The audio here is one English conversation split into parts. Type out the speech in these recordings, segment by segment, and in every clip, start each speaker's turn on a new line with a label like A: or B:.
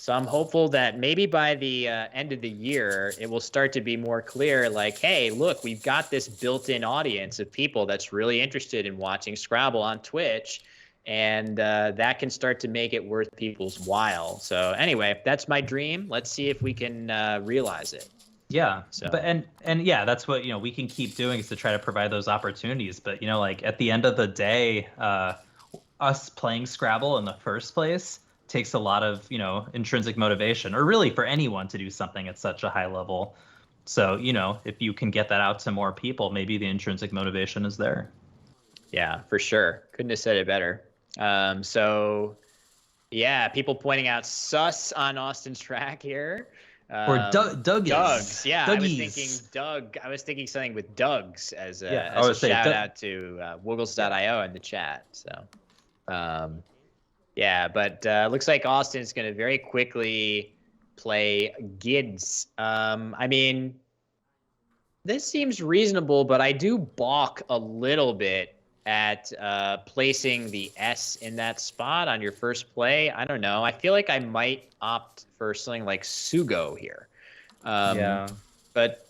A: So I'm hopeful that maybe by the end of the year, it will start to be more clear, like, hey, look, we've got this built-in audience of people that's really interested in watching Scrabble on Twitch, and that can start to make it worth people's while. So anyway, that's my dream. Let's see if we can realize it.
B: Yeah.
A: So,
B: But and yeah, that's what, we can keep doing, is to try to provide those opportunities. But, like at the end of the day, us playing Scrabble in the first place takes a lot of, intrinsic motivation, or really for anyone to do something at such a high level. So, if you can get that out to more people, maybe the intrinsic motivation is there.
A: yeah, for sure. Couldn't have said it better. So yeah, people pointing out sus on Austin's track here.
B: Or
A: Doug's. Yeah, I was thinking
B: Dougie's.
A: Doug. I was thinking something with Doug's as a,
B: Yeah, I
A: as a
B: would say
A: shout out to Woogles.io in the chat. So, yeah, but looks like Austin's going to very quickly play Gids. I mean, this seems reasonable, but I do balk a little bit at placing the S in that spot on your first play. I don't know. I feel like I might opt for something like Sugo here.
B: Yeah.
A: But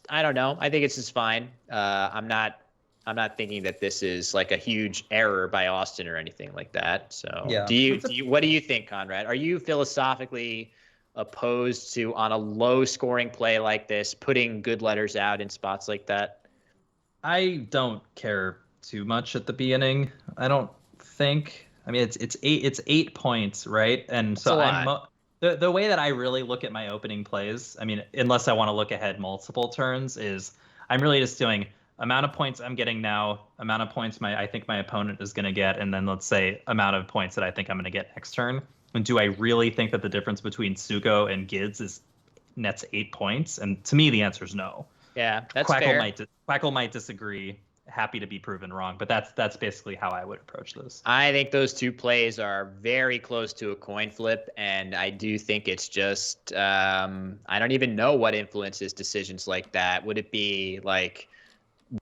A: I don't know. I think it's just fine. I'm not thinking that this is like a huge error by Austin or anything like that. So
B: Yeah.
A: What do you think, Conrad? Are you philosophically opposed to, on a low scoring play like this, putting good letters out in spots like that?
B: I don't care too much at the beginning. I don't think. I mean, it's 8 points, right? And
A: That's a
B: so
A: lot.
B: the way that I really look at my opening plays, I mean, unless I want to look ahead multiple turns, is I'm really just doing amount of points I'm getting now, amount of points I think my opponent is going to get, and then let's say amount of points that I think I'm going to get next turn. And do I really think that the difference between Sugo and Gids is nets 8 points? And to me, the answer is no.
A: Yeah, that's fair.
B: Quackle might disagree. Happy to be proven wrong, but that's basically how I would approach this.
A: I think those two plays are very close to a coin flip, and I do think it's just I don't even know what influences decisions like that. Would it be like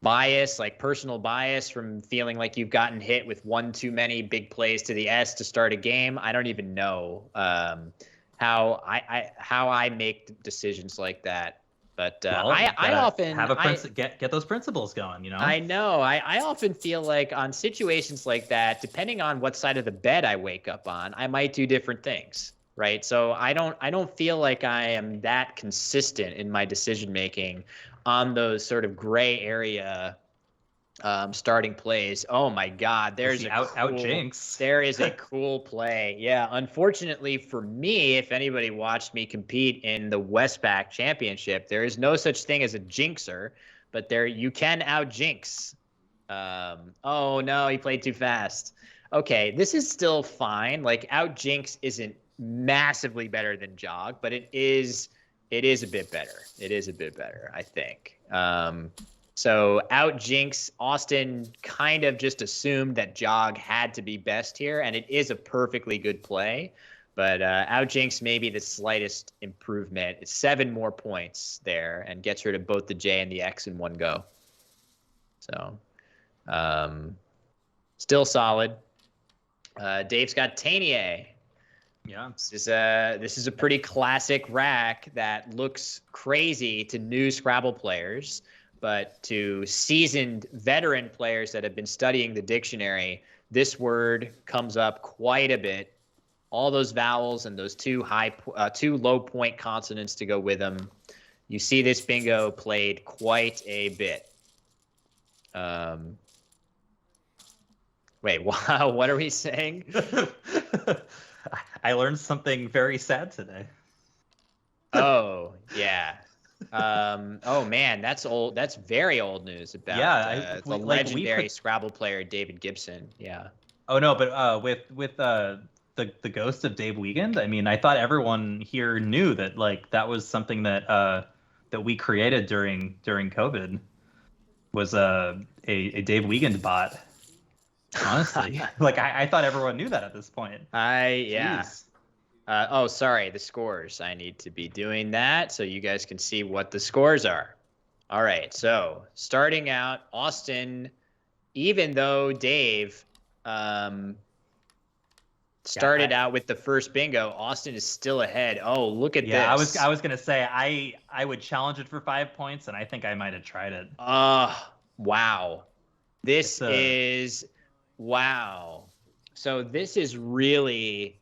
A: bias, like personal bias from feeling like you've gotten hit with one too many big plays to the S to start a game? I don't even know how I make decisions like that. But I often
B: have get those principles going,
A: I know. I often feel like on situations like that, depending on what side of the bed I wake up on, I might do different things, right? So I don't feel like I am that consistent in my decision making on those sort of gray area starting plays. Oh my God, there's
B: out jinx.
A: There is a cool play. Yeah, unfortunately for me, if anybody watched me compete in the Westpac Championship, there is no such thing as a jinxer, but there you can out jinx. Oh no, he played too fast. Okay, this is still fine. Like out jinx isn't massively better than jog, but it is a bit better. It is a bit better, I think. So out jinx, Austin kind of just assumed that jog had to be best here, and it is a perfectly good play. But out jinx may be the slightest improvement. It's 7 more points there and gets rid of both the J and the X in one go. So still solid. Dave's got Tainier.
B: Yeah,
A: this is a pretty classic rack that looks crazy to new Scrabble players. But to seasoned veteran players that have been studying the dictionary, this word comes up quite a bit. All those vowels and those two low point consonants to go with them. You see this bingo played quite a bit. Wait, wow, what are we saying?
B: I learned something very sad today.
A: Oh, yeah. Oh man, that's old. That's very old news about the legendary Scrabble player David Gibson. Yeah.
B: Oh no, but with the ghost of Dave Wiegand, I mean, I thought everyone here knew that that was something that we created during COVID was a Dave Wiegand bot. Honestly, I thought everyone knew that at this point.
A: Yeah. Oh, sorry, the scores. I need to be doing that so you guys can see what the scores are. All right, so starting out, Austin, even though Dave started out with the first bingo. Austin is still ahead. Oh, look at this.
B: I was gonna say I would challenge it for 5 points, and I think I might have tried it.
A: Wow. This is wow. So this is really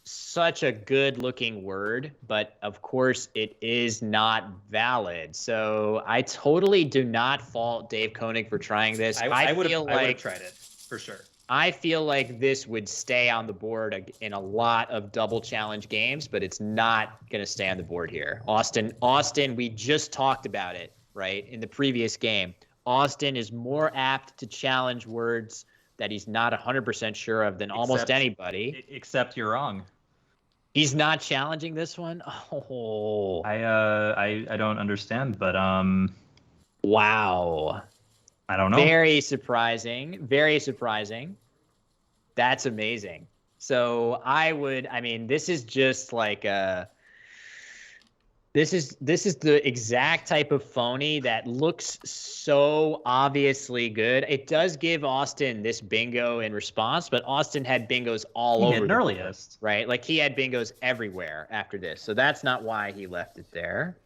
A: such a good looking word, but of course it is not valid. So I totally do not fault Dave Koenig for trying this.
B: I would have tried it for sure.
A: I feel like this would stay on the board in a lot of double challenge games, but it's not going to stay on the board here. Austin, we just talked about it, right? In the previous game. Austin is more apt to challenge words that he's not 100% sure of than almost anybody.
B: Except you're wrong.
A: He's not challenging this one? Oh.
B: I don't understand, but
A: wow.
B: I don't know.
A: Very surprising. Very surprising. That's amazing. So this is just like this is the exact type of phony that looks so obviously good. It does give Austin this bingo in response, but Austin had bingos all over the
B: earliest,
A: right? Like he had bingos everywhere after this. So that's not why he left it there.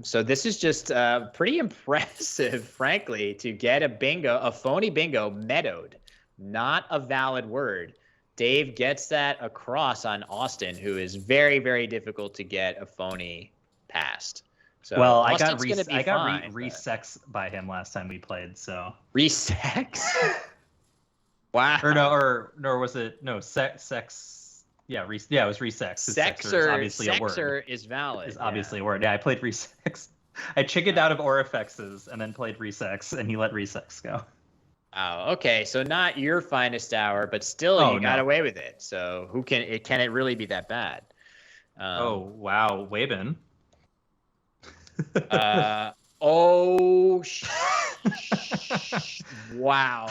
A: So this is just pretty impressive, frankly, to get a phony bingo meadowed, not a valid word. Dave gets that across on Austin, who is very, very difficult to get a phony past. So
B: well,
A: Austin's
B: I got re-sex by him last time we played. So
A: re-sex? Wow.
B: Or was it sex? Yeah, it was re-sex.
A: Sexer
B: is obviously a word.
A: Sexer is valid.
B: It's obviously a word. Yeah, I played re-sex. I chickened out of Orifexes and then played re-sex, and he let re-sex go.
A: Oh, okay. So not your finest hour, but still you got away with it. So can it really be that bad?
B: Oh, wow. Wabin.
A: Wow.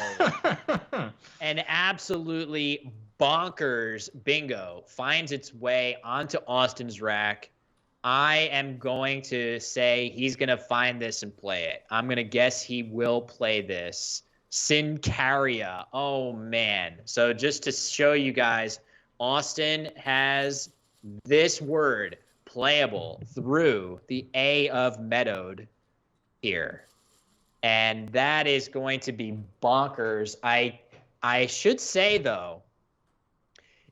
A: An absolutely bonkers bingo finds its way onto Austin's rack. I am going to say he's going to find this and play it. I'm going to guess he will play this. Sincaria. Oh, man. So just to show you guys, Austin has this word playable through the A of meadowed here. And that is going to be bonkers. I should say, though,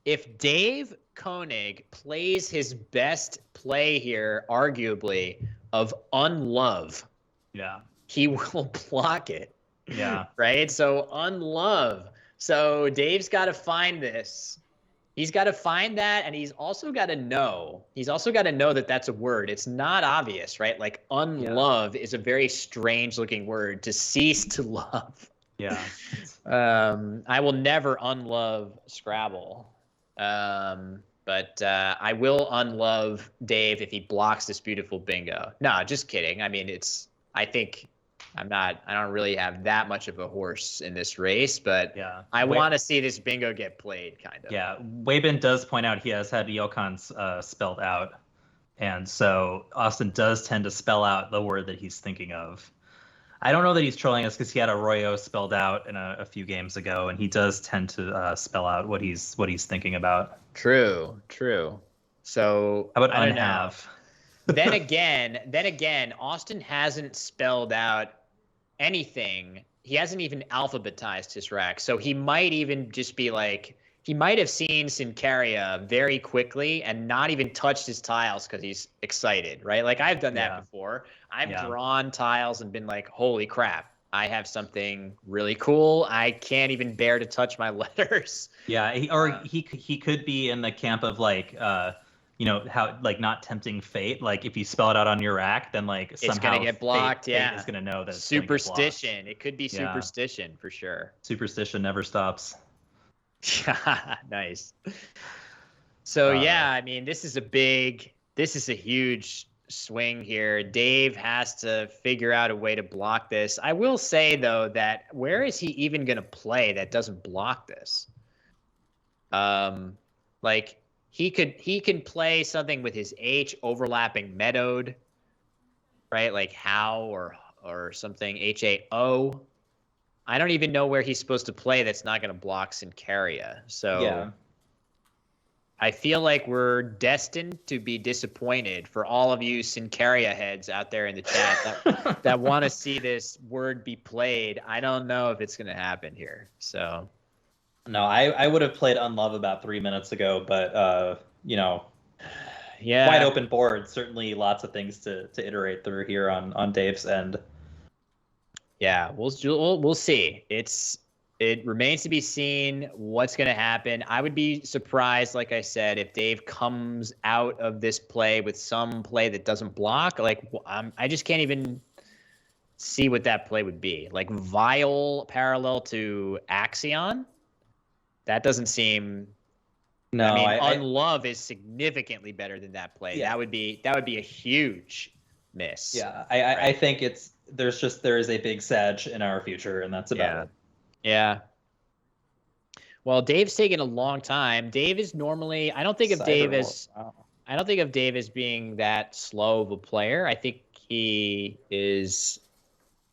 A: if Dave Koenig plays his best play here, arguably, of unlove, he will block it.
B: Yeah.
A: Right? So unlove. So Dave's got to find this. He's got to find that, and he's also got to know. He's also got to know that that's a word. It's not obvious, right? Like unlove is a very strange-looking word. To cease to love.
B: Yeah.
A: I will never unlove Scrabble. But I will unlove Dave if he blocks this beautiful bingo. No, just kidding. I mean, I don't really have that much of a horse in this race, but I want to see this bingo get played, kind of.
B: Yeah, Wabin does point out he has had Yokons spelled out, and so Austin does tend to spell out the word that he's thinking of. I don't know that he's trolling us because he had Arroyo spelled out in a few games ago, and he does tend to spell out what he's thinking about.
A: True. So
B: how about unhave?
A: Then again, Austin hasn't spelled out anything. He hasn't even alphabetized his rack. So he might even just be like, he might have seen Sincaria very quickly and not even touched his tiles because he's excited, right? Like I've done that before. I've drawn tiles and been like, holy crap, I have something really cool. I can't even bear to touch my letters.
B: Yeah, he could be in the camp of like, how like not tempting fate. Like if you spell it out on your rack, then like somehow
A: it's gonna get blocked.
B: Fate is gonna know that it's
A: superstition. It could be superstition for sure.
B: Superstition never stops.
A: Nice. So I mean, this is a huge swing here. Dave has to figure out a way to block this. I will say though that where is he even gonna play that doesn't block this? Like. He can play something with his H overlapping meadowed, right? Like how or something HAO. I don't even know where he's supposed to play that's not going to block Sincaria. So
B: Yeah.
A: I feel like we're destined to be disappointed for all of you Sincaria heads out there in the chat that want to see this word be played. I don't know if it's going to happen here. So
B: No, I would have played Unlove about 3 minutes ago, but
A: yeah,
B: wide open board. Certainly lots of things to iterate through here on Dave's end.
A: Yeah, we'll see. It remains to be seen what's going to happen. I would be surprised, like I said, if Dave comes out of this play with some play that doesn't block. Like I just can't even see what that play would be. Like Vile parallel to Axion. That doesn't seem.
B: No,
A: I mean, Unlove is significantly better than that play.
B: Yeah.
A: That would be a huge miss.
B: Yeah, I think there is a big sedge in our future, and that's about it.
A: Yeah. Well, Dave's taken a long time. Dave is normally I don't think of Dave as being that slow of a player. I think he is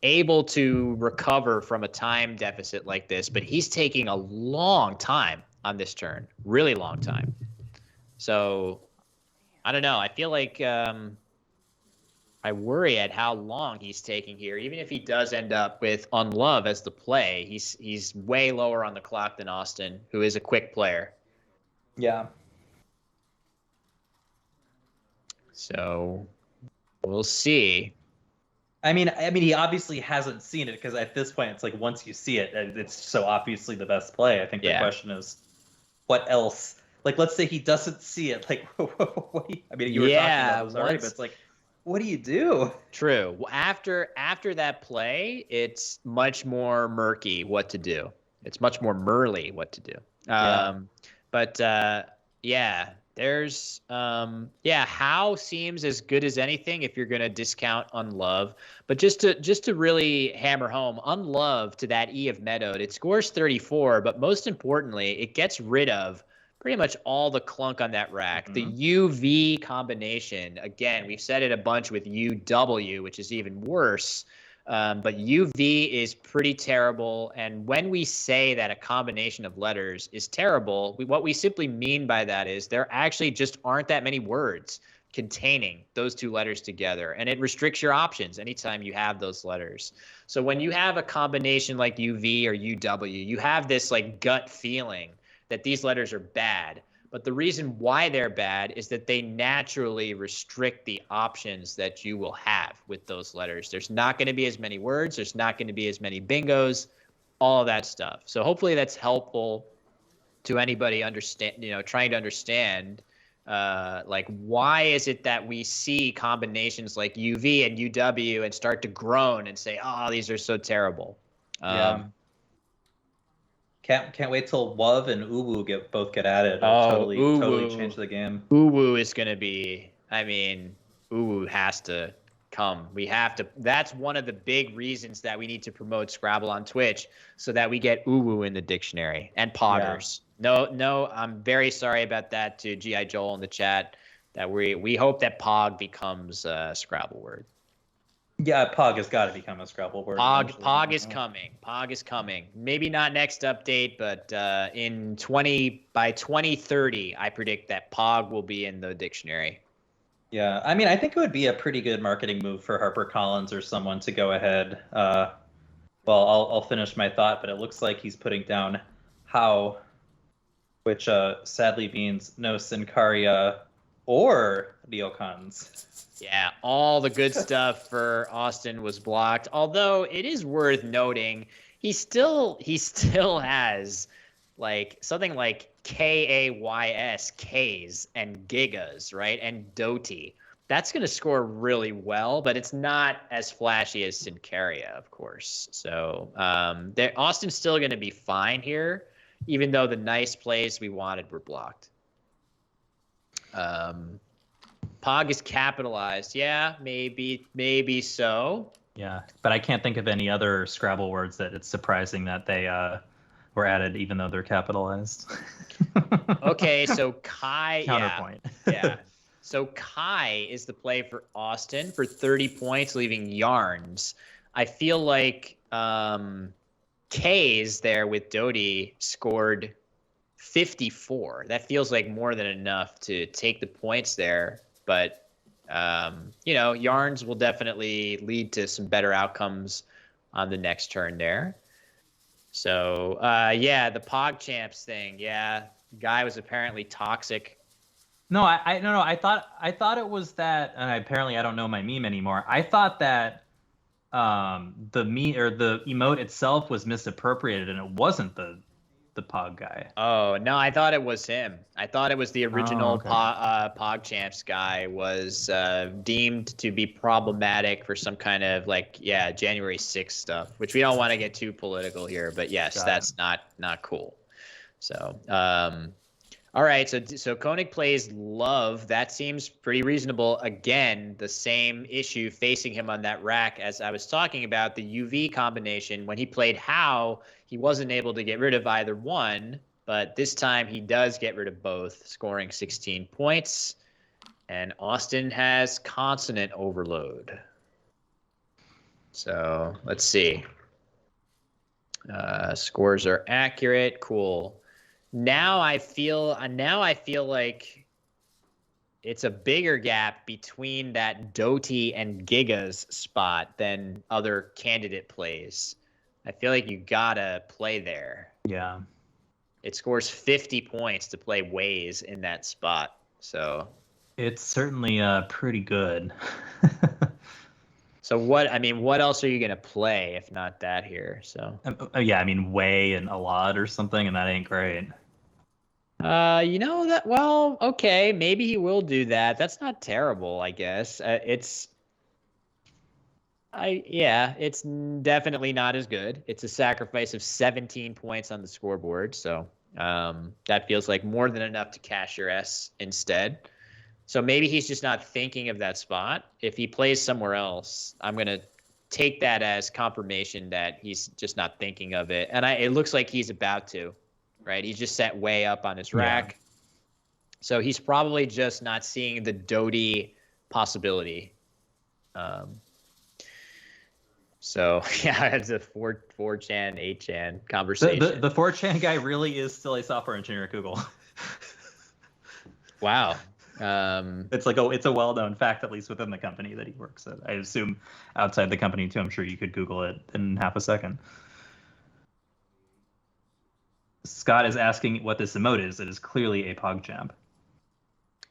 A: able to recover from a time deficit like this, but he's taking a long time on this turn. Really long time. So I don't know. I feel like I worry at how long he's taking here. Even if he does end up with Unlove as the play, he's way lower on the clock than Austin, who is a quick player.
B: Yeah.
A: So we'll see.
B: I mean, he obviously hasn't seen it because at this point, it's like once you see it, it's so obviously the best play. I think the question is, what else? Like, let's say he doesn't see it. Like, what do you, I mean, you were talking about this already, but it's like, what do you do?
A: True. After that play, it's much more murky what to do. It's much more Merly what to do. There's How seems as good as anything if you're going to discount Unlove. But just to really hammer home, Unlove to that E of Meadowed, it scores 34, but most importantly, it gets rid of pretty much all the clunk on that rack. The UV combination, again, we've said it a bunch with UW, which is even worse. But UV is pretty terrible. And when we say that a combination of letters is terrible, what we simply mean by that is there actually just aren't that many words containing those two letters together. And it restricts your options anytime you have those letters. So when you have a combination like UV or UW, you have this like gut feeling that these letters are bad. But the reason why they're bad is that they naturally restrict the options that you will have with those letters. There's not going to be as many words. There's not going to be as many bingos, all of that stuff. So hopefully that's helpful to anybody trying to understand, like, why is it that we see combinations like UV and UW and start to groan and say, oh, these are so terrible.
B: Can't wait till Wov and Uwu both get at it. Totally change the game.
A: Uwu is going to be, Uwu has to come. We have to. That's one of the big reasons that we need to promote Scrabble on Twitch so that we get Uwu in the dictionary and Poggers. Yeah. No, I'm very sorry about that to G.I. Joel in the chat. That we hope that Pog becomes a Scrabble word.
B: Yeah, Pog has got to become a Scrabble word.
A: Pog is coming. Pog is coming. Maybe not next update, but by 2030, I predict that Pog will be in the dictionary.
B: Yeah, I think it would be a pretty good marketing move for HarperCollins or someone to go ahead. I'll finish my thought, but it looks like he's putting down how, which sadly means no Sincaria or neocons.
A: Yeah, all the good stuff for Austin was blocked. Although it is worth noting, he still has like something like KAYS, Ks and gigas, right? And Doty. That's going to score really well, but it's not as flashy as Sincaria, of course. So Austin's still going to be fine here, even though the nice plays we wanted were blocked. Pog is capitalized. Yeah, maybe so.
B: Yeah, but I can't think of any other Scrabble words that it's surprising that they were added, even though they're capitalized.
A: Okay, so Kai.
B: Counterpoint.
A: Yeah. So Kai is the play for Austin for 30 points, leaving Yarns. I feel like K's there with Doty scored 54. That feels like more than enough to take the points there. But, Yarns will definitely lead to some better outcomes on the next turn there. So, the PogChamps thing. Yeah, guy was apparently toxic.
B: No, no. I thought it was that, and apparently I don't know my meme anymore. I thought that the emote itself was misappropriated, and it wasn't the Pog guy.
A: Oh no, I thought it was him. I thought it was the original
B: okay.
A: PogChamps guy was deemed to be problematic for some kind of January 6th stuff, which we don't want to get too political here, but yes, that's not cool. So all right, so Koenig plays Love. That seems pretty reasonable. Again, the same issue facing him on that rack as I was talking about, the UV combination. When he played How, he wasn't able to get rid of either one, but this time he does get rid of both, scoring 16 points. And Austin has consonant overload. So let's see. Scores are accurate. Cool. Now I feel like it's a bigger gap between that Doty and Giga's spot than other candidate plays. I feel like you gotta play there.
B: Yeah.
A: It scores 50 points to play Waze in that spot. So
B: it's certainly pretty good.
A: So what else are you gonna play if not that here? So
B: Way and a lot or something, and that ain't great.
A: Okay, maybe he will do that. That's not terrible, I guess. It's definitely not as good. It's a sacrifice of 17 points on the scoreboard, so that feels like more than enough to cash your S instead. So maybe he's just not thinking of that spot. If he plays somewhere else, I'm gonna take that as confirmation that he's just not thinking of it. And it looks like he's about to. Right, he's just set way up on his rack, so he's probably just not seeing the Doty possibility. It's a 4chan, 8chan conversation.
B: The 4chan guy really is still a software engineer at Google.
A: Wow.
B: It's a well-known fact, at least within the company that he works at. I assume outside the company too. I'm sure you could Google it in half a second. Scott is asking what this emote is. It is clearly a PogChamp.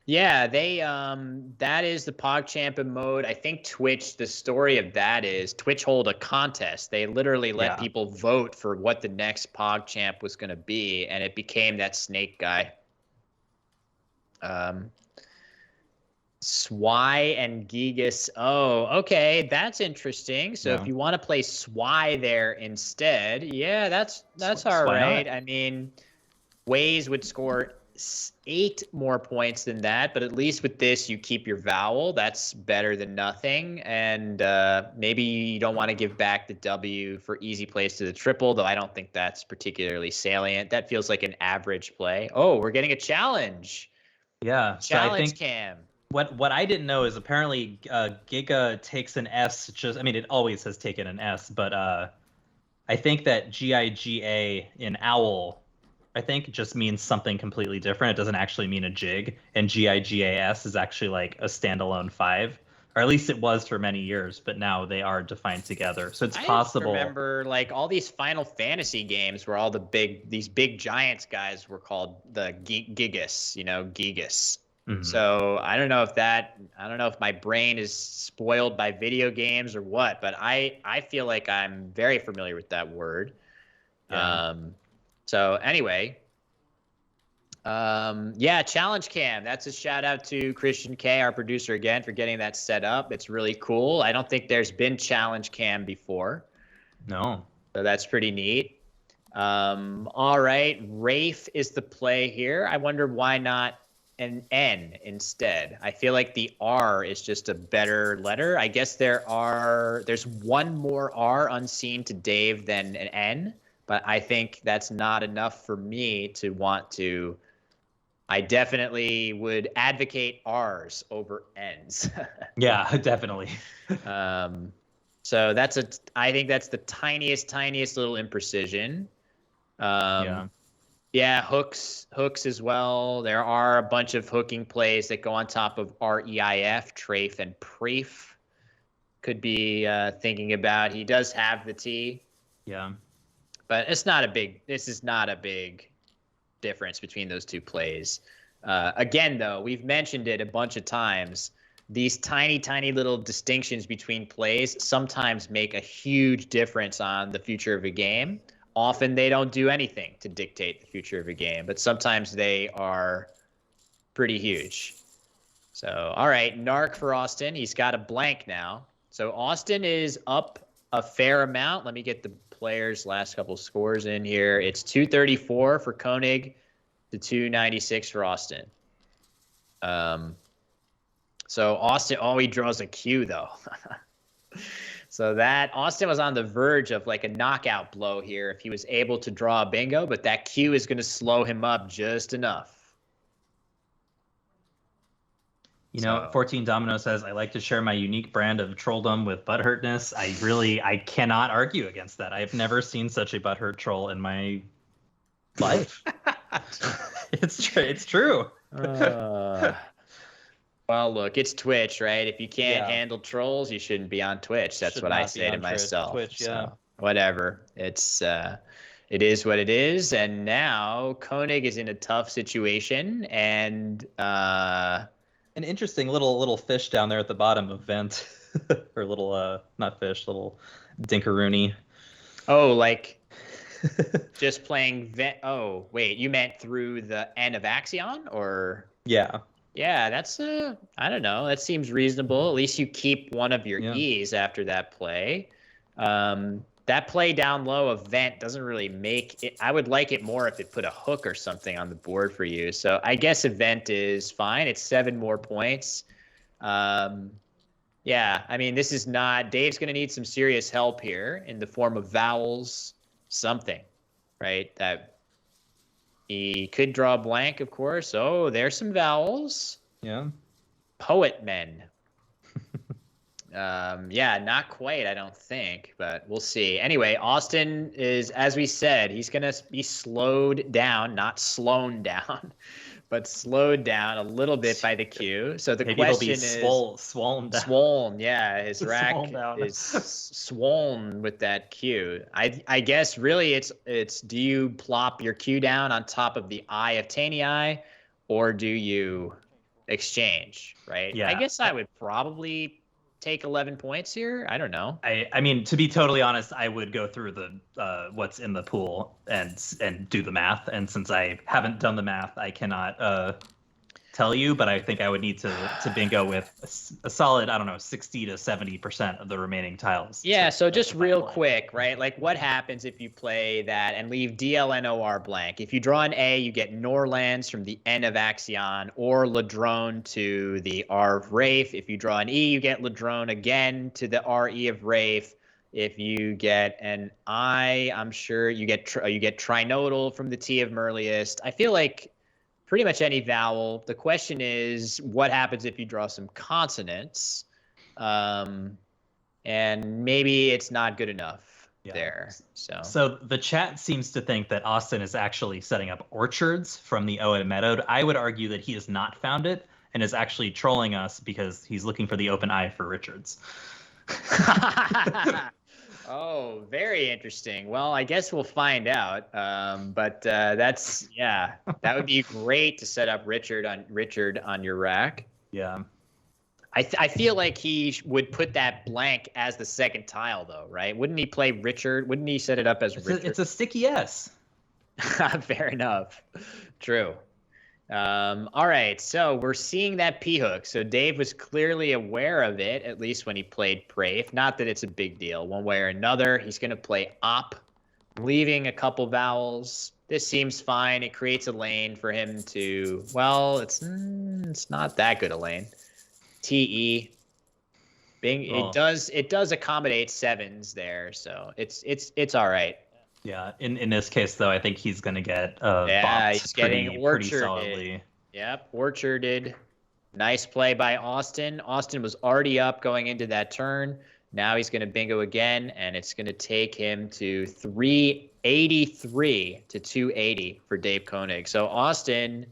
A: Yeah, that is the PogChamp emote. I think Twitch, the story of that is Twitch hold a contest. They literally let people vote for what the next PogChamp was going to be, and it became that snake guy. Swy and Gigas. Oh, okay, that's interesting. So if you want to play Swy there instead, that's all right. I mean, Waze would score 8 more points than that, but at least with this, you keep your vowel. That's better than nothing. And maybe you don't want to give back the W for easy plays to the triple, though I don't think that's particularly salient. That feels like an average play. Oh, we're getting a challenge.
B: Yeah,
A: challenge cam.
B: What I didn't know is apparently Giga takes an S. It always has taken an S, but I think that GIGA in owl, I think just means something completely different. It doesn't actually mean a jig, and GIGAS is actually like a standalone 5, or at least it was for many years. But now they are defined together, so it's possible.
A: I remember like all these Final Fantasy games where all these big giants guys were called the Gigas, Gigas. Mm-hmm. So I don't know if my brain is spoiled by video games or what, but I feel like I'm very familiar with that word. Yeah. So anyway, challenge cam. That's a shout out to Christian K, our producer, again, for getting that set up. It's really cool. I don't think there's been challenge cam before.
B: No.
A: So that's pretty neat. All right, Rafe is the play here. I wonder why not an N instead. I feel like the R is just a better letter. I guess there's one more R unseen to Dave than an N, but I think that's not enough for me to want to. I definitely would advocate R's over N's.
B: Yeah, definitely.
A: So So I think that's the tiniest little imprecision. Yeah, hooks as well. There are a bunch of hooking plays that go on top of REIF, Trafe, and Preef. Could be thinking about. He does have the T.
B: Yeah.
A: But this is not a big difference between those two plays. Again, though, we've mentioned it a bunch of times. These tiny little distinctions between plays sometimes make a huge difference on the future of a game. Often they don't do anything to dictate the future of a game, but sometimes they are pretty huge. So, all right, Narc for Austin. He's got a blank now. So Austin is up a fair amount. Let me get the players' last couple scores in here. It's 234 for Koenig to 296 for Austin. So Austin, he draws a Q though. So that Austin was on the verge of like a knockout blow here if he was able to draw a bingo, but that Q is going to slow him up just enough.
B: 14 Domino says, I like to share my unique brand of trolldom with butthurtness. I cannot argue against that. I've never seen such a butthurt troll in my life. It's true.
A: Well, look, it's Twitch, right? If you can't handle trolls, you shouldn't be on Twitch. That's what I say to myself.
B: Twitch, yeah.
A: So, whatever. It is what it is. And now Koenig is in a tough situation, and an
B: interesting little fish down there at the bottom of Vent, or little not fish, little dinkaroony.
A: Oh, like just playing Vent. Oh, wait, you meant through the end of Axion, or?
B: Yeah.
A: Yeah, that's I don't know. That seems reasonable. At least you keep one of your E's after that play. That play down low of Vent doesn't really make it. I would like it more if it put a hook or something on the board for you. So I guess Event is fine. It's 7 more points. Yeah, I mean, this is not. Dave's going to need some serious help here in the form of vowels, something, right? That. He could draw a blank, of course. Oh, there's some vowels.
B: Yeah.
A: Poet men. Yeah, not quite, I don't think, but we'll see. Anyway, Austin is, as we said, he's going to be slowed down, not slown down, but slowed down a little bit by the Q. So the question is
B: swollen down.
A: Swollen, yeah. His rack is swollen with that Q. I guess really it's do you plop your Q down on top of the eye of Tanii, or do you exchange, right?
B: Yeah.
A: I guess I would probably take 11 points here. I don't know.
B: I mean, to be totally honest, I would go through the what's in the pool and do the math. And since I haven't done the math, I cannot tell you. But I think I would need to bingo with a solid, I don't know, 60 to 70% of the remaining tiles.
A: Yeah. So just real quick, right? Like, what happens if you play that and leave DLNOR blank? If you draw an A, you get Norlands from the N of Axion, or Ladrone to the R of Wraith. If you draw an E, you get Ladrone again to the RE of Wraith. If you get an I, I'm sure you get Trinodal from the T of Merliest. I feel like pretty much any vowel. The question is, what happens if you draw some consonants? And maybe it's not good enough there.
B: So the chat seems to think that Austin is actually setting up orchards from the O at Meadow. I would argue that he has not found it and is actually trolling us because he's looking for the open eye for Richards.
A: Oh, very interesting. Well, I guess we'll find out. But that would be great to set up Richard on your rack.
B: Yeah.
A: I feel like he would put that blank as the second tile, though, right? Wouldn't he play Richard? Wouldn't he set it up as Richard?
B: It's a sticky S.
A: Fair enough. True. All right, so we're seeing that P hook. So Dave was clearly aware of it, at least when he played Prafe. Not that it's a big deal one way or another. He's going to play op, leaving a couple vowels. This seems fine. It creates a lane for him to, well, it's not that good a lane. TE. Bing. Oh. It does accommodate 7s there, so it's all right.
B: Yeah, in this case, though, I think he's going to get
A: he's getting orcharded. Yep, orcharded. Nice play by Austin. Austin was already up going into that turn. Now he's going to bingo again, and it's going to take him to 383 to 280 for Dave Koenig. So Austin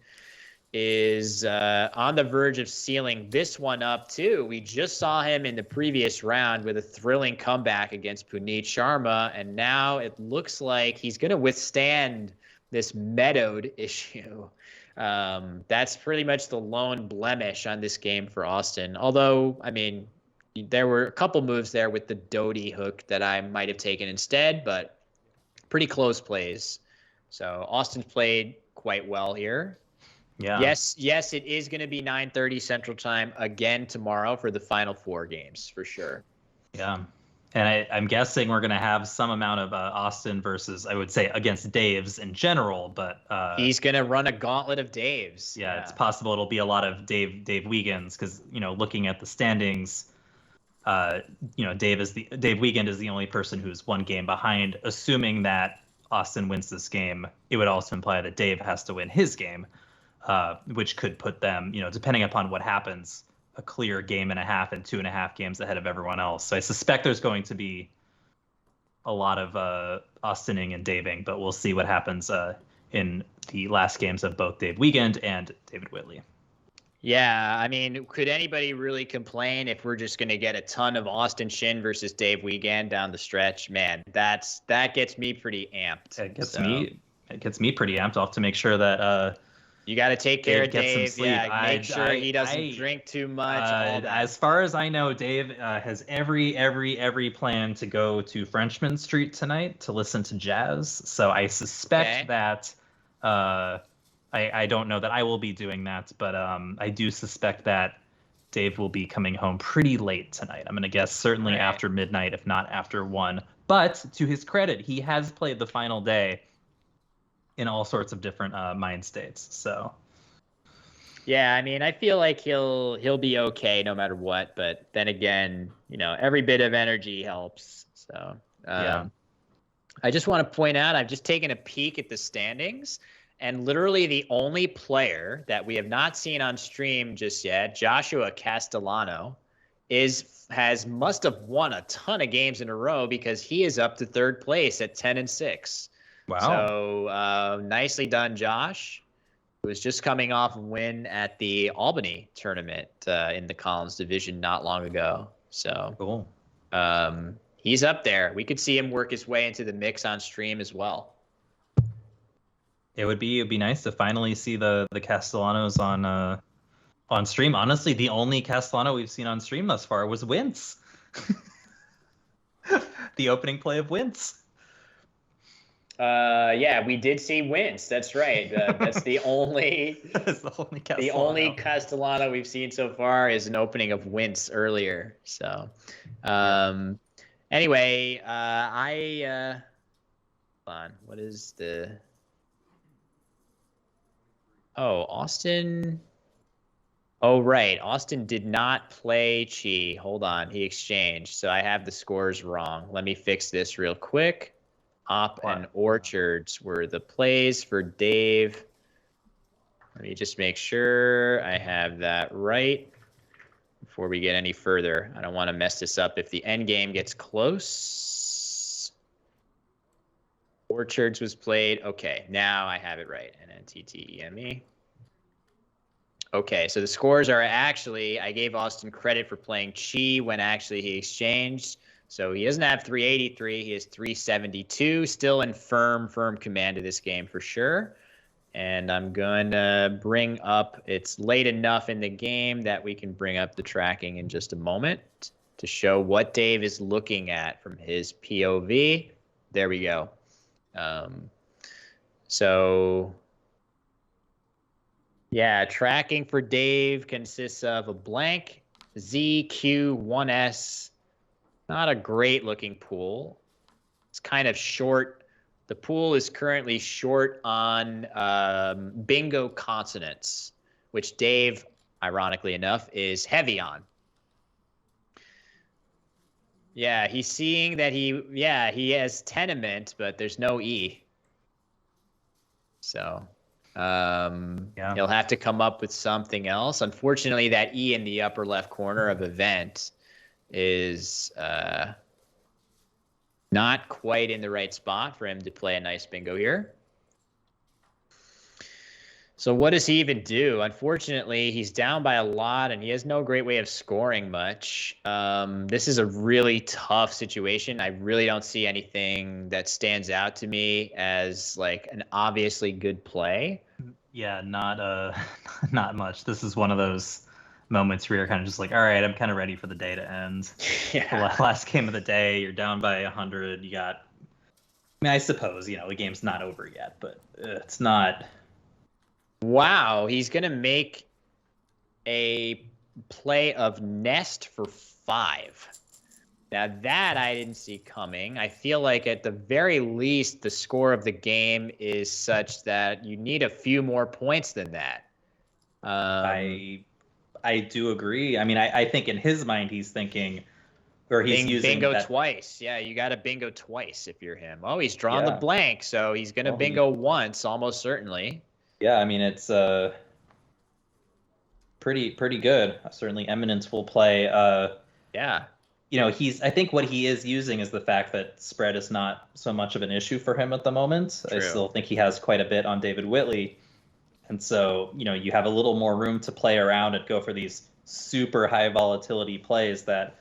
A: is on the verge of sealing this one up too. We just saw him in the previous round with a thrilling comeback against Puneet Sharma, and now it looks like he's going to withstand this meadowed issue. That's pretty much the lone blemish on this game for Austin. Although, I mean, there were a couple moves there with the Doty hook that I might have taken instead, but pretty close plays. So Austin's played quite well here.
B: Yeah.
A: Yes, it is going to be 9:30 Central Time again tomorrow for the final 4 games for sure.
B: Yeah. And I'm guessing we're going to have some amount of Austin versus, I would say, against Dave's in general, but
A: he's going to run a gauntlet of Dave's.
B: Yeah, it's possible it'll be a lot of Dave Wiegand's because, looking at the standings, Dave Wiegand is the only person who's 1 game behind. Assuming that Austin wins this game, it would also imply that Dave has to win his game, which could put them, depending upon what happens, a clear game and a half and 2.5 games ahead of everyone else. So I suspect there's going to be a lot of Austining and Daving, but we'll see what happens in the last games of both Dave Wiegand and David Whitley.
A: Yeah, I mean, could anybody really complain if we're just going to get a ton of Austin Shin versus Dave Wiegand down the stretch? Man, that gets me pretty amped.
B: It gets me pretty amped. I'll have to make sure that
A: you got to take care of Dave. Yeah, make sure he doesn't
B: I
A: drink too much.
B: As far as I know, Dave has every plan to go to Frenchman Street tonight to listen to jazz. So I suspect that I don't know that I will be doing that, but I do suspect that Dave will be coming home pretty late tonight. I'm going to guess certainly after midnight, if not after 1. But to his credit, he has played the final day in all sorts of different mind states. So
A: yeah, I mean, I feel like he'll be okay no matter what, but then again, every bit of energy helps. So yeah. I just want to point out, I've just taken a peek at the standings, and literally the only player that we have not seen on stream just yet, Joshua Castellano, must have won a ton of games in a row because he is up to 3rd place at 10-6.
B: Wow.
A: So nicely done, Josh, who was just coming off a win at the Albany tournament in the Collins division not long ago. So
B: cool.
A: He's up there. We could see him work his way into the mix on stream as well.
B: It'd be nice to finally see the Castellanos on stream. Honestly, the only Castellano we've seen on stream thus far was Wince. The opening play of Wince.
A: Yeah, we did see Wince. That's right. That's the only the only Castellano we've seen so far is an opening of Wince earlier. So, anyway, hold on. What is the? Oh, Austin. Oh, right. Austin did not play Chi. Hold on. He exchanged. So I have the scores wrong. Let me fix this real quick. Op and Orchards were the plays for Dave. Let me just make sure I have that right before we get any further. I don't want to mess this up if the end game gets close. Orchards was played. Okay, now I have it right. NNTTEME. Okay, so the scores are actually, I gave Austin credit for playing Chi when actually he exchanged. So he doesn't have 383. He has 372. Still in firm command of this game for sure. And I'm going to bring up, it's late enough in the game that we can bring up the tracking in just a moment to show what Dave is looking at from his POV. There we go. So yeah, tracking for Dave consists of a blank, ZQ1S. Not a great looking pool. It's kind of short. The pool is currently short on bingo consonants, which Dave, ironically enough, is heavy on. Yeah, he's seeing that he has tenement, but there's no E. So he'll have to come up with something else. Unfortunately, that E in the upper left corner of event is not quite in the right spot for him to play a nice bingo here. So what does he even do? Unfortunately, he's down by a lot, and he has no great way of scoring much. This is a really tough situation. I really don't see anything that stands out to me as like an obviously good play.
B: Yeah, not not much. This is one of those moments where you're kind of just like, all right, I'm kind of ready for the day to end.
A: Yeah.
B: Last game of the day, you're down by 100. You got, I mean, I suppose, the game's not over yet, but it's not.
A: Wow, he's going to make a play of nest for 5. Now that I didn't see coming. I feel like at the very least, the score of the game is such that you need a few more points than that.
B: I do agree. I mean, I think in his mind he's thinking, or he's using
A: bingo
B: that...
A: twice. Yeah, you got to bingo twice if you're him. Oh, he's drawn the blank, so he's gonna bingo once, almost certainly.
B: Yeah, I mean it's pretty good. Certainly, Eminence will play.
A: Yeah.
B: I think what he is using is the fact that spread is not so much of an issue for him at the moment.
A: True.
B: I still think he has quite a bit on David Whitley. And so, you have a little more room to play around and go for these super high volatility plays that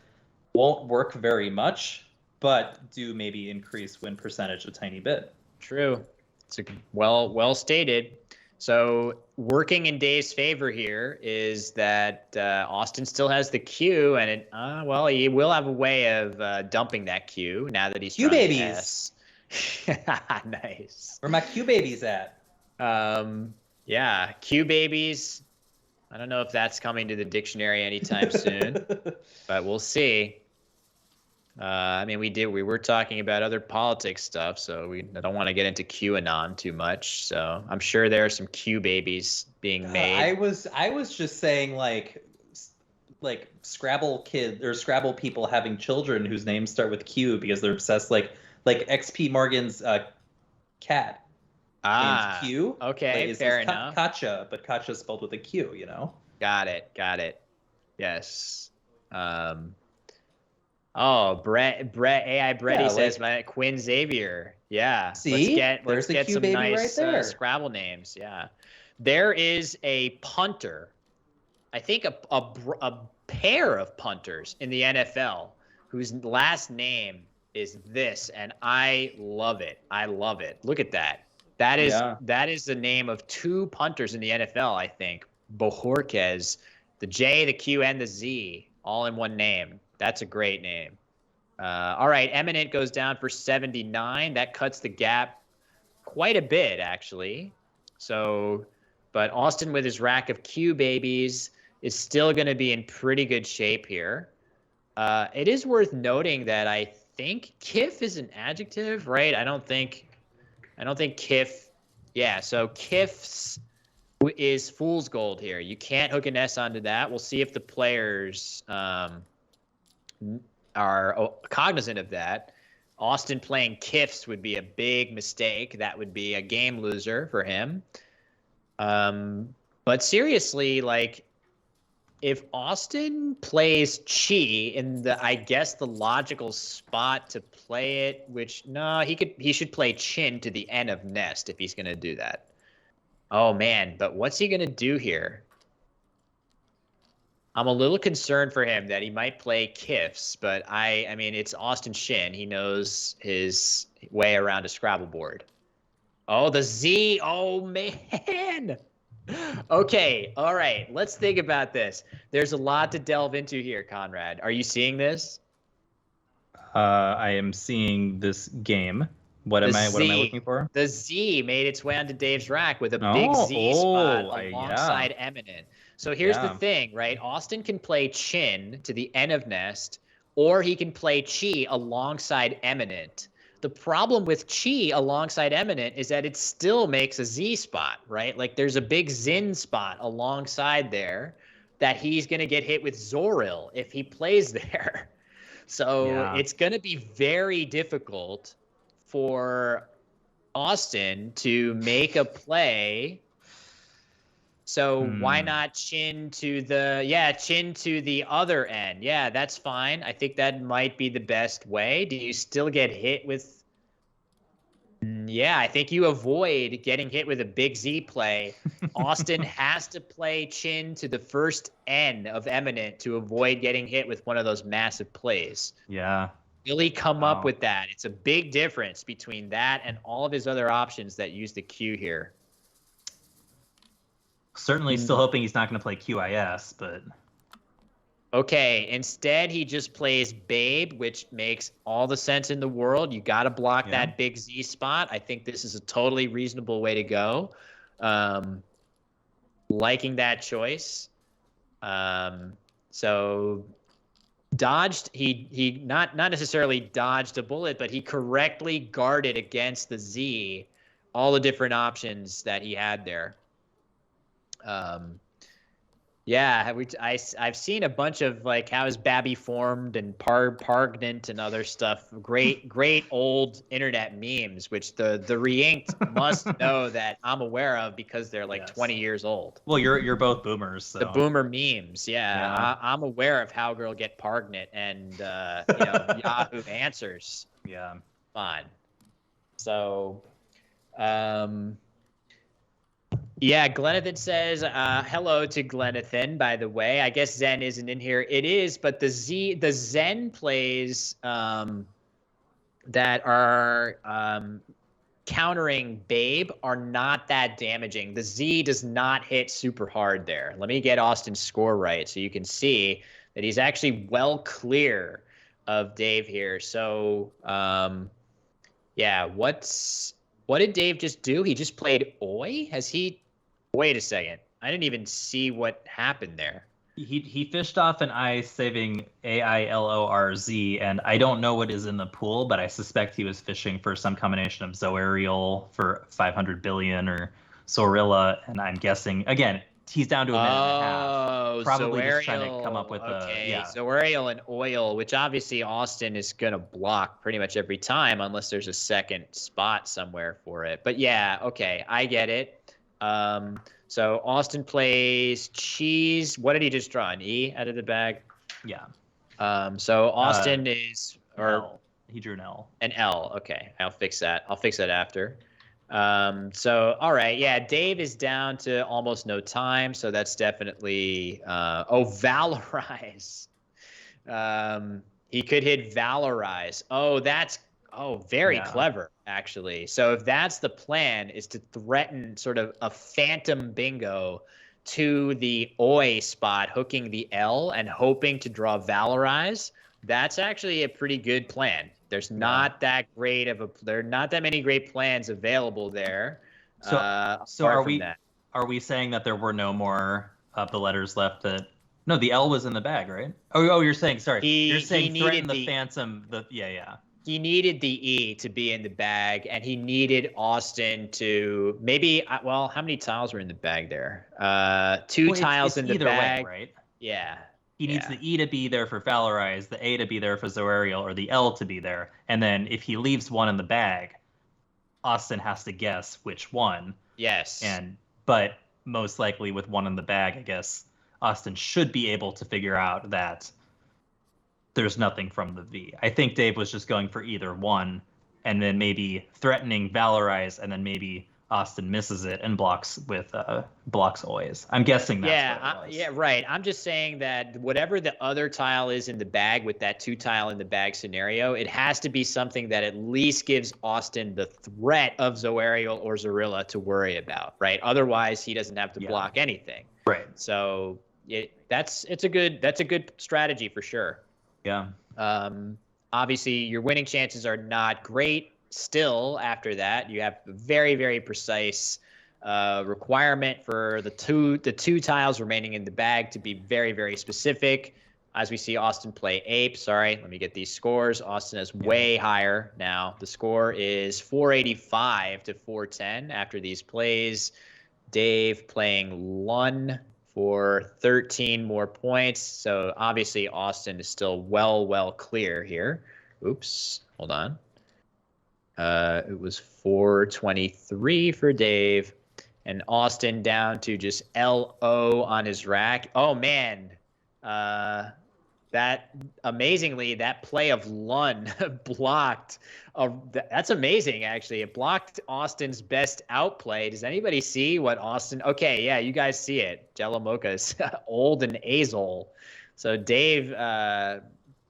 B: won't work very much, but do maybe increase win percentage a tiny bit.
A: True. It's well stated. So working in Dave's favor here is that Austin still has the Q, and he will have a way of dumping that Q now that he's
B: Q babies.
A: Nice.
B: Where my Q babies at?
A: Yeah, Q babies. I don't know if that's coming to the dictionary anytime soon, but we'll see. I mean, we were talking about other politics stuff, so I don't want to get into QAnon too much. So I'm sure there are some Q babies being made.
B: I was just saying like Scrabble kids or Scrabble people having children whose names start with Q because they're obsessed, like XP Morgan's cat. Q.
A: Okay, fair enough.
B: Katja, but Katja spelled with a Q.
A: Got it. Yes. Oh, Brett AI Bretty says my Quinn Xavier. Yeah.
B: See,
A: let's get some nice Scrabble names. Yeah. There is a punter, I think a pair of punters in the NFL whose last name is this, and I love it. Look at that. That is the name of 2 punters in the NFL, I think. Bojorquez, the J, the Q, and the Z, all in one name. That's a great name. All right, Eminent goes down for 79. That cuts the gap quite a bit, actually. So, but Austin with his rack of Q babies is still going to be in pretty good shape here. It is worth noting that I think Kiff is an adjective, right? I don't think Kiff. Yeah, so Kiff's is fool's gold here. You can't hook an S onto that. We'll see if the players are cognizant of that. Austin playing Kiffs would be a big mistake. That would be a game loser for him. But seriously, like, if Austin plays Chi in I guess the logical spot to play it, which he should play Chin to the N of Nest if he's gonna do that. Oh man, but what's he gonna do here? I'm a little concerned for him that he might play Kiffs, but I mean it's Austin Shin. He knows his way around a Scrabble board. Oh, the Z. Oh man. Okay, all right. Let's think about this. There's a lot to delve into here, Conrad. Are you seeing this?
B: I am seeing this game. What am I looking for?
A: The Z made its way onto Dave's rack with a big Z spot alongside Eminent. So here's the thing, right? Austin can play Chin to the N of Nest, or he can play Chi alongside Eminent. The problem with Chi alongside Eminent is that it still makes a Z spot, right? Like there's a big Zin spot alongside there that he's going to get hit with Zoril if he plays there. So it's going to be very difficult for Austin to make a play So why not chin to the other end? Yeah, that's fine. I think that might be the best way. Do you still get hit with? Yeah, I think you avoid getting hit with a big Z play. Austin has to play chin to the first N of Eminent to avoid getting hit with one of those massive plays.
B: Yeah.
A: Will he come up with that? It's a big difference between that and all of his other options that use the Q here.
B: Certainly still hoping he's not going to play QIS, but...
A: Okay, instead he just plays Babe, which makes all the sense in the world. You got to block that big Z spot. I think this is a totally reasonable way to go. Liking that choice. So dodged, he not necessarily dodged a bullet, but he correctly guarded against the Z, all the different options that he had there. Yeah, I've seen a bunch of like how is Babby formed and Pargnant and other stuff. Great old internet memes, which the re-inked must know that I'm aware of because they're like 20 years old.
B: Well, you're both boomers. So.
A: The boomer memes, yeah. I'm aware of how girl get Pargnant and Yahoo Answers.
B: Yeah,
A: fine. So, yeah, Glenathan says, hello to Glenathan, by the way. I guess Zen isn't in here. It is, but the Zen plays that are countering Babe are not that damaging. The Z does not hit super hard there. Let me get Austin's score right so you can see that he's actually well clear of Dave here. So, yeah, what did Dave just do? He just played Oi? Wait a second. I didn't even see what happened there.
B: He fished off an I saving AILORZ, and I don't know what is in the pool, but I suspect he was fishing for some combination of Zoarial for 500 billion or Zorilla, and I'm guessing, again, he's down to a minute and a half. Probably
A: Zoarial,
B: just trying to come up with
A: Zoarial and Oil, which obviously Austin is going to block pretty much every time unless there's a second spot somewhere for it. But yeah, okay, I get it. So Austin plays cheese. What did he just draw? An E out of the bag?
B: Yeah.
A: So Austin
B: he drew an L.
A: An L. Okay. I'll fix that after. So, all right. Yeah. Dave is down to almost no time. So that's definitely, Valorize. He could hit Valorize. Very clever, actually. So if that's the plan, is to threaten sort of a phantom bingo to the Oi spot, hooking the L and hoping to draw Valorize, that's actually a pretty good plan. There's not that many great plans available there.
B: So are we saying that there were no more of the letters left that? No, the L was in the bag, right? Oh, you're saying, sorry. You're saying threaten the phantom.
A: He needed the E to be in the bag, and he needed Austin to maybe. Well, how many tiles were in the bag there? Two tiles in the bag,
B: way, right?
A: Yeah.
B: He needs the E to be there for Valorize, the A to be there for Zoarial, or the L to be there. And then if he leaves one in the bag, Austin has to guess which one.
A: Yes.
B: But most likely with one in the bag, I guess Austin should be able to figure out that there's nothing from the V. I think Dave was just going for either one and then maybe threatening Valorize, and then maybe Austin misses it and blocks Oi's. I'm guessing that's what it was.
A: Yeah, right. I'm just saying that whatever the other tile is in the bag with that 2 tile in the bag scenario, it has to be something that at least gives Austin the threat of Zoarial or Zorilla to worry about, right? Otherwise, he doesn't have to block anything.
B: Right.
A: So that's a good strategy for sure.
B: Yeah.
A: Obviously, your winning chances are not great. Still, after that, you have a very, very precise requirement for the two tiles remaining in the bag to be very, very specific. As we see Austin play Ape. Sorry, let me get these scores. Austin is way higher now. The score is 485 to 410 after these plays. Dave playing Lun for 13 more points. So obviously Austin is still well clear here. Oops, hold on. It was 423 for Dave And Austin down to just LO on his rack. Oh, man. That amazingly, that play of Lund blocked. That's amazing, actually. It blocked Austin's best outplay. Does anybody see what Austin? Okay, yeah, you guys see it. Jalamoka's old and azole. So Dave,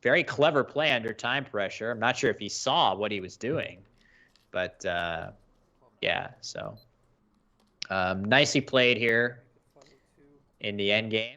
A: very clever play under time pressure. I'm not sure if he saw what he was doing, but yeah. So nicely played here in the end game.